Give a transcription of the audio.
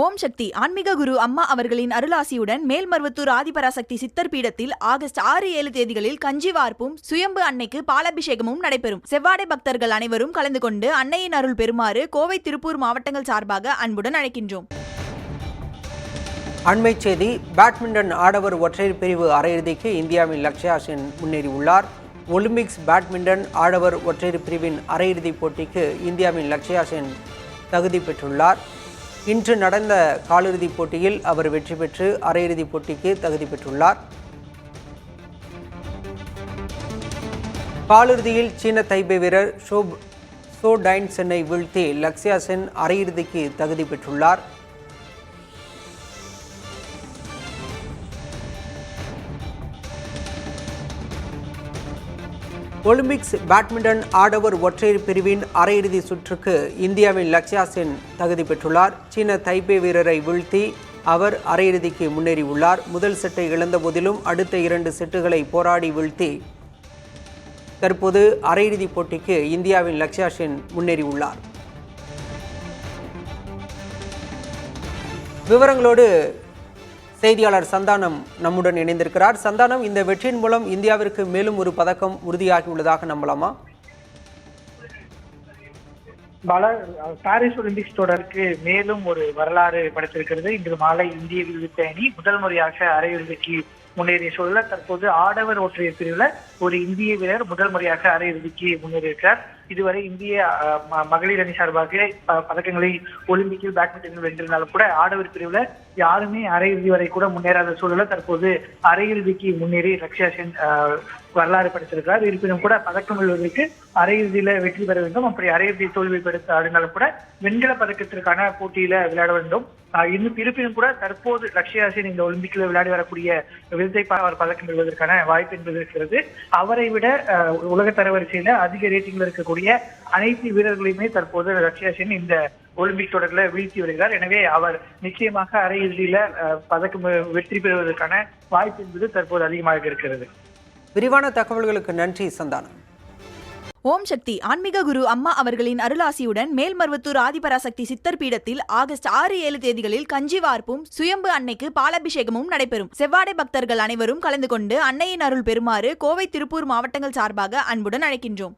ஓம் சக்தி ஆன்மீக குரு அம்மா அவர்களின் அருளாசியுடன் மேல்மருவத்தூர் ஆதிபராசக்தி சித்தர் பீடத்தில் ஆகஸ்ட் 6-7 தேதிகளில் கஞ்சி வார்ப்பும் சுயம்பு அன்னைக்கு பாலாபிஷேகமும் நடைபெறும். செவ்வாடை பக்தர்கள் அனைவரும் கலந்து கொண்டு அன்னையின் அருள் பெறுமாறு கோவை, திருப்பூர் மாவட்டங்கள் சார்பாக அன்புடன் அழைக்கின்றோம். அண்மை செய்தி. பேட்மிண்டன் ஆடவர் ஒற்றையர் பிரிவு அரையிறுதிக்கு இந்தியாவின் லக்ஷ்யா சென் முன்னேறியுள்ளார். ஒலிம்பிக்ஸ் பேட்மிண்டன் ஆடவர் ஒற்றையர் பிரிவின் அரையிறுதிப் போட்டிக்கு இந்தியாவின் லக்ஷ்யா சென் தகுதி பெற்றுள்ளார். இன்று நடந்த காலிறுதிப் போட்டியில் அவர் வெற்றி பெற்று அரையிறுதிப் போட்டிக்கு தகுதி பெற்றுள்ளார். காலிறுதியில் சீன தைபே வீரர் சோ டைன் சென்னை வீழ்த்தி லக்ஷ்யா சென் அரையிறுதிக்கு தகுதி பெற்றுள்ளார். ஒலிம்பிக்ஸ் பேட்மிண்டன் ஆடவர் ஒற்றையர் பிரிவின் அரையிறுதி சுற்றுக்கு இந்தியாவின் லக்ஷ்யா சென் தகுதி பெற்றுள்ளார். சீன தைபே வீரரை வீழ்த்தி அவர் அரையிறுதிக்கு முன்னேறியுள்ளார். முதல் செட்டை இழந்த போதிலும் அடுத்த 2 செட்டுகளை போராடி வீழ்த்தி தற்போது அரையிறுதிப் போட்டிக்கு இந்தியாவின் லக்ஷ்யா சென் முன்னேறியுள்ளார். விவரங்களோடு செய்தியாளர் சந்தானம் நம்முடன் இணைந்திருக்கிறார். சந்தானம், இந்த வெற்றியின் மூலம் இந்தியாவிற்கு மேலும் ஒரு பதக்கம் உறுதியாகியுள்ளதாக நம்பலாமா? பாரிஸ் ஒலிம்பிக்ஸ் தொடருக்கு மேலும் ஒரு வரலாறு படைத்திருக்கிறது. இன்று மாலை இந்திய வில்வித்தை அணி முதல் முறையாக அரையிறுதிக்கு முன்னேறிய சூழல தற்போது ஆடவர் ஒற்றையர் பிரிவுல ஒரு இந்திய வீரர் முதல் முறையாக அரையிறுதிக்கு முன்னேறியிருக்கிறார். இதுவரை இந்திய மகளிர் அணி சார்பாக பதக்கங்களை ஒலிம்பிக்கில் பேட்மிண்டனில் வென்றிருந்தாலும் கூட ஆடவர் பிரிவுல யாருமே அரையிறுதி வரை கூட முன்னேறாத சூழல தற்போது அரையிறுதிக்கு முன்னேறி லக்ஷ்யா சென் வரலாறு படைத்திருக்கிறார். இருப்பினும் கூட பதக்கம் வெல்வதற்கு அரையிறுதியில வெற்றி பெற வேண்டும். அப்படி அரையிறுதி தோல்வி பெடுத்து ஆடினாலும் கூட வெண்கல பதக்கத்திற்கான போட்டியில விளையாட வேண்டும். இருப்பினும் கூட தற்போது லக்ஷ்யா சென் இந்த ஒலிம்பிக்ல விளையாடி வரக்கூடிய விருதை அவர் பதக்கம் வெல்வதற்கான வாய்ப்பு என்பது இருக்கிறது. அவரை விட உலக தரவரிசையில அதிக ரேட்டிங்ல இருக்கக்கூடிய அனைத்து வீரர்களையுமே தற்போது லக்ஷ்யா சென் இந்த ஒலிம்பிக் தொடர்ல வீழ்த்தி வருகிறார். எனவே அவர் நிச்சயமாக அரையிறுதியில பதக்கம் வெற்றி பெறுவதற்கான வாய்ப்பு என்பது தற்போது அதிகமாக இருக்கிறது. விரிவான தகவல்களுக்கு நன்றி சந்தானம். ஓம் சக்தி ஆன்மீக குரு அம்மா அவர்களின் அருளாசியுடன் மேல்மருவத்தூர் ஆதிபராசக்தி சித்தர் பீடத்தில் ஆகஸ்ட் 6-7 தேதிகளில் கஞ்சி வார்ப்பும் சுயம்பு அன்னைக்கு பாலாபிஷேகமும் நடைபெறும். செவ்வாடை பக்தர்கள் அனைவரும் கலந்து கொண்டு அன்னையின் அருள் பெறுமாறு கோவை, திருப்பூர் மாவட்டங்கள் சார்பாக அன்புடன் அழைக்கின்றோம்.